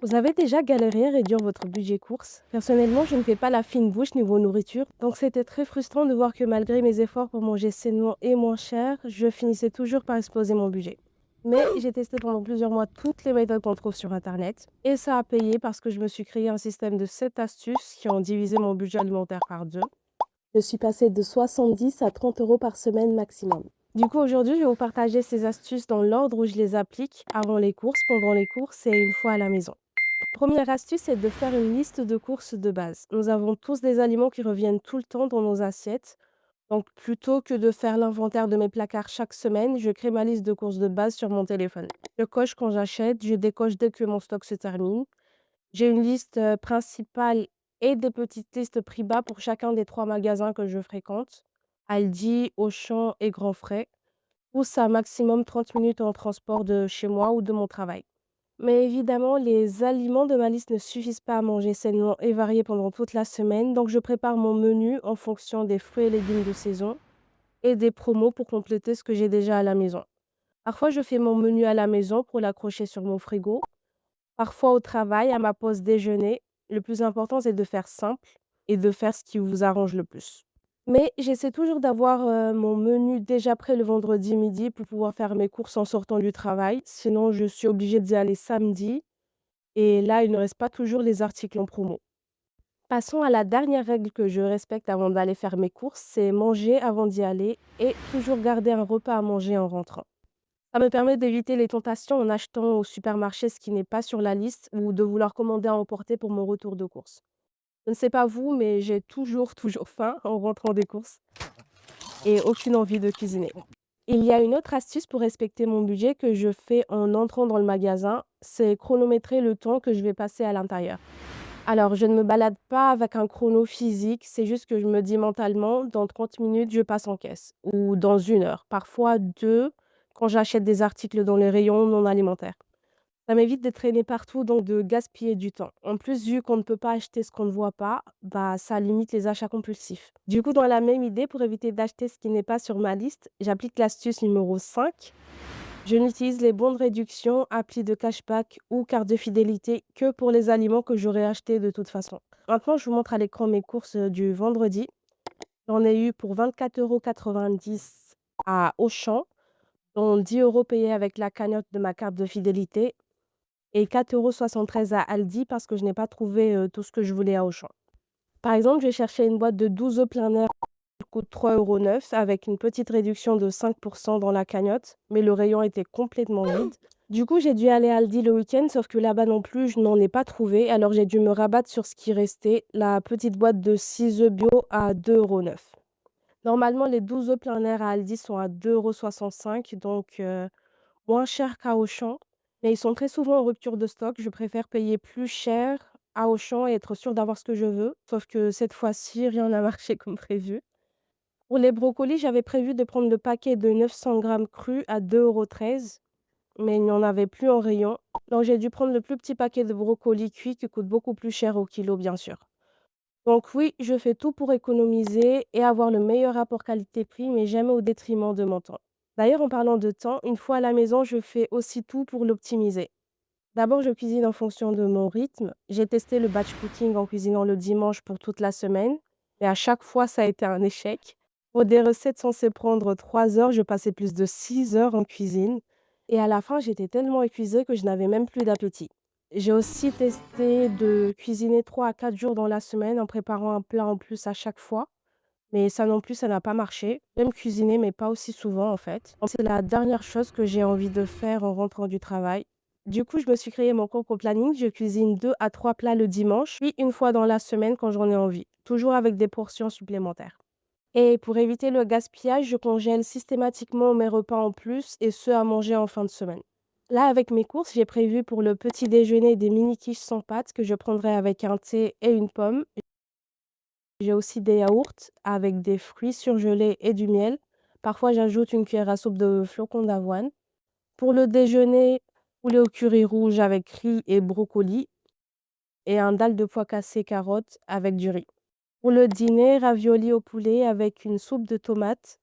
Vous avez déjà galéré à réduire votre budget courses? Personnellement, je ne fais pas la fine bouche niveau nourriture, donc c'était très frustrant de voir que malgré mes efforts pour manger sainement et moins cher, je finissais toujours par exploser mon budget. Mais j'ai testé pendant plusieurs mois toutes les méthodes qu'on trouve sur Internet, et ça a payé parce que je me suis créé un système de 7 astuces qui ont divisé mon budget alimentaire par deux. Je suis passée de 70 à 30 euros par semaine maximum. Du coup, aujourd'hui, je vais vous partager ces astuces dans l'ordre où je les applique avant les courses, pendant les courses et une fois à la maison. Première astuce, c'est de faire une liste de courses de base. Nous avons tous des aliments qui reviennent tout le temps dans nos assiettes. Donc, plutôt que de faire l'inventaire de mes placards chaque semaine, je crée ma liste de courses de base sur mon téléphone. Je coche quand j'achète, je décoche dès que mon stock se termine. J'ai une liste principale et des petites listes prix bas pour chacun des trois magasins que je fréquente. Aldi, Auchan et Grand Frais. Tous à maximum 30 minutes en transport de chez moi ou de mon travail. Mais évidemment, les aliments de ma liste ne suffisent pas à manger sainement et varié pendant toute la semaine, donc je prépare mon menu en fonction des fruits et légumes de saison et des promos pour compléter ce que j'ai déjà à la maison. Parfois, je fais mon menu à la maison pour l'accrocher sur mon frigo, parfois au travail, à ma pause déjeuner. Le plus important, c'est de faire simple et de faire ce qui vous arrange le plus. Mais j'essaie toujours d'avoir mon menu déjà prêt le vendredi midi pour pouvoir faire mes courses en sortant du travail. Sinon, je suis obligée d'y aller samedi et là, il ne reste pas toujours les articles en promo. Passons à la dernière règle que je respecte avant d'aller faire mes courses, c'est manger avant d'y aller et toujours garder un repas à manger en rentrant. Ça me permet d'éviter les tentations en achetant au supermarché ce qui n'est pas sur la liste ou de vouloir commander à emporter pour mon retour de course. Je ne sais pas vous, mais j'ai toujours faim en rentrant des courses et aucune envie de cuisiner. Il y a une autre astuce pour respecter mon budget que je fais en entrant dans le magasin, c'est chronométrer le temps que je vais passer à l'intérieur. Alors, je ne me balade pas avec un chrono physique, c'est juste que je me dis mentalement, dans 30 minutes, je passe en caisse ou dans 1 heure, parfois 2 quand j'achète des articles dans les rayons non alimentaires. Ça m'évite de traîner partout, donc de gaspiller du temps. En plus, vu qu'on ne peut pas acheter ce qu'on ne voit pas, bah, ça limite les achats compulsifs. Du coup, dans la même idée, pour éviter d'acheter ce qui n'est pas sur ma liste, j'applique l'astuce numéro 5. Je n'utilise les bons de réduction, applis de cashback ou carte de fidélité que pour les aliments que j'aurais achetés de toute façon. Maintenant, je vous montre à l'écran mes courses du vendredi. J'en ai eu pour 24,90 € à Auchan, dont 10 € payés avec la cagnotte de ma carte de fidélité et 4,73 € à Aldi parce que je n'ai pas trouvé tout ce que je voulais à Auchan. Par exemple, j'ai cherché une boîte de 12 œufs plein air qui coûte 3,09 € avec une petite réduction de 5 dans la cagnotte, mais le rayon était complètement vide. Du coup, j'ai dû aller à Aldi le week-end, sauf que là-bas non plus, je n'en ai pas trouvé. Alors j'ai dû me rabattre sur ce qui restait, la petite boîte de 6 œufs bio à 2,09 €. Normalement, les 12 œufs plein air à Aldi sont à 2,65 €, donc moins cher qu'à Auchan, mais ils sont très souvent en rupture de stock. Je préfère payer plus cher à Auchan et être sûre d'avoir ce que je veux. Sauf que cette fois-ci, rien n'a marché comme prévu. Pour les brocolis, j'avais prévu de prendre le paquet de 900 grammes crus à 2,13 €, mais il n'y en avait plus en rayon. Donc j'ai dû prendre le plus petit paquet de brocolis cuits qui coûte beaucoup plus cher au kilo, bien sûr. Donc oui, je fais tout pour économiser et avoir le meilleur rapport qualité-prix, mais jamais au détriment de mon temps. D'ailleurs, en parlant de temps, une fois à la maison, je fais aussi tout pour l'optimiser. D'abord, je cuisine en fonction de mon rythme. J'ai testé le batch cooking en cuisinant le dimanche pour toute la semaine, mais à chaque fois, ça a été un échec. Pour des recettes censées prendre 3 heures, je passais plus de 6 heures en cuisine. Et à la fin, j'étais tellement épuisée que je n'avais même plus d'appétit. J'ai aussi testé de cuisiner 3 à 4 jours dans la semaine en préparant un plat en plus à chaque fois. Mais ça non plus, ça n'a pas marché. J'aime cuisiner, mais pas aussi souvent en fait. C'est la dernière chose que j'ai envie de faire en rentrant du travail. Du coup, je me suis créé mon propre planning. Je cuisine 2 à 3 plats le dimanche, puis une fois dans la semaine quand j'en ai envie, toujours avec des portions supplémentaires. Et pour éviter le gaspillage, je congèle systématiquement mes repas en plus et ceux à manger en fin de semaine. Là, avec mes courses, j'ai prévu pour le petit déjeuner des mini quiches sans pâtes que je prendrai avec un thé et une pomme. J'ai aussi des yaourts avec des fruits surgelés et du miel. Parfois, j'ajoute une cuillère à soupe de flocons d'avoine. Pour le déjeuner, poulet au curry rouge avec riz et brocoli et un dalle de pois cassés carottes avec du riz. Pour le dîner, raviolis au poulet avec une soupe de tomates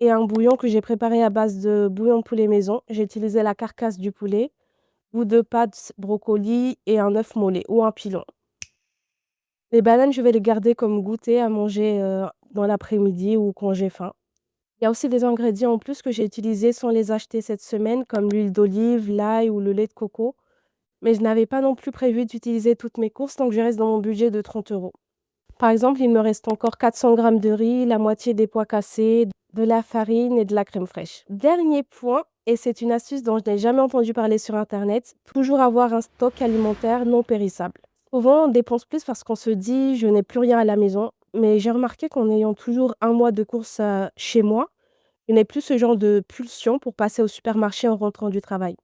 et un bouillon que j'ai préparé à base de bouillon de poulet maison. J'ai utilisé la carcasse du poulet, ou 2 pâtes brocoli et un œuf mollet ou un pilon. Les bananes, je vais les garder comme goûter à manger, dans l'après-midi ou quand j'ai faim. Il y a aussi des ingrédients en plus que j'ai utilisés sans les acheter cette semaine, comme l'huile d'olive, l'ail ou le lait de coco. Mais je n'avais pas non plus prévu d'utiliser toutes mes courses, donc je reste dans mon budget de 30 €. Par exemple, il me reste encore 400 grammes de riz, la moitié des pois cassés, de la farine et de la crème fraîche. Dernier point, et c'est une astuce dont je n'ai jamais entendu parler sur internet, toujours avoir un stock alimentaire non périssable. Souvent, on dépense plus parce qu'on se dit: «Je n'ai plus rien à la maison», mais j'ai remarqué qu'en ayant toujours un mois de courses, chez moi, je n'ai plus ce genre de pulsion pour passer au supermarché en rentrant du travail.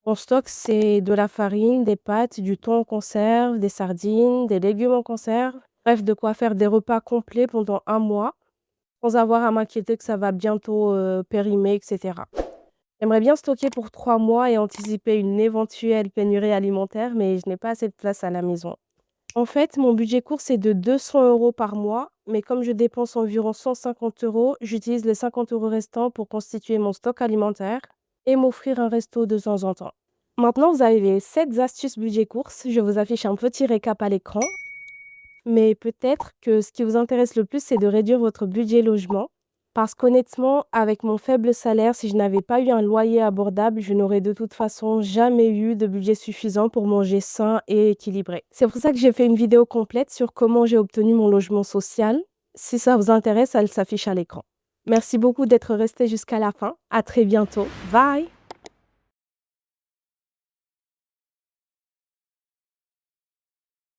Mon stock, c'est de la farine, des pâtes, du thon en conserve, des sardines, des légumes en conserve. Bref, de quoi faire des repas complets pendant un mois, sans avoir à m'inquiéter que ça va bientôt, périmer et cetera. J'aimerais bien stocker pour 3 mois et anticiper une éventuelle pénurie alimentaire, mais je n'ai pas assez de place à la maison. En fait, mon budget courses est de 200 € par mois, mais comme je dépense environ 150 €, j'utilise les 50 € restants pour constituer mon stock alimentaire et m'offrir un resto de temps en temps. Maintenant, vous avez les 7 astuces budget courses. Je vous affiche un petit récap à l'écran, mais peut-être que ce qui vous intéresse le plus, c'est de réduire votre budget logement. Parce qu'honnêtement, avec mon faible salaire, si je n'avais pas eu un loyer abordable, je n'aurais de toute façon jamais eu de budget suffisant pour manger sain et équilibré. C'est pour ça que j'ai fait une vidéo complète sur comment j'ai obtenu mon logement social. Si ça vous intéresse, elle s'affiche à l'écran. Merci beaucoup d'être resté jusqu'à la fin. À très bientôt. Bye!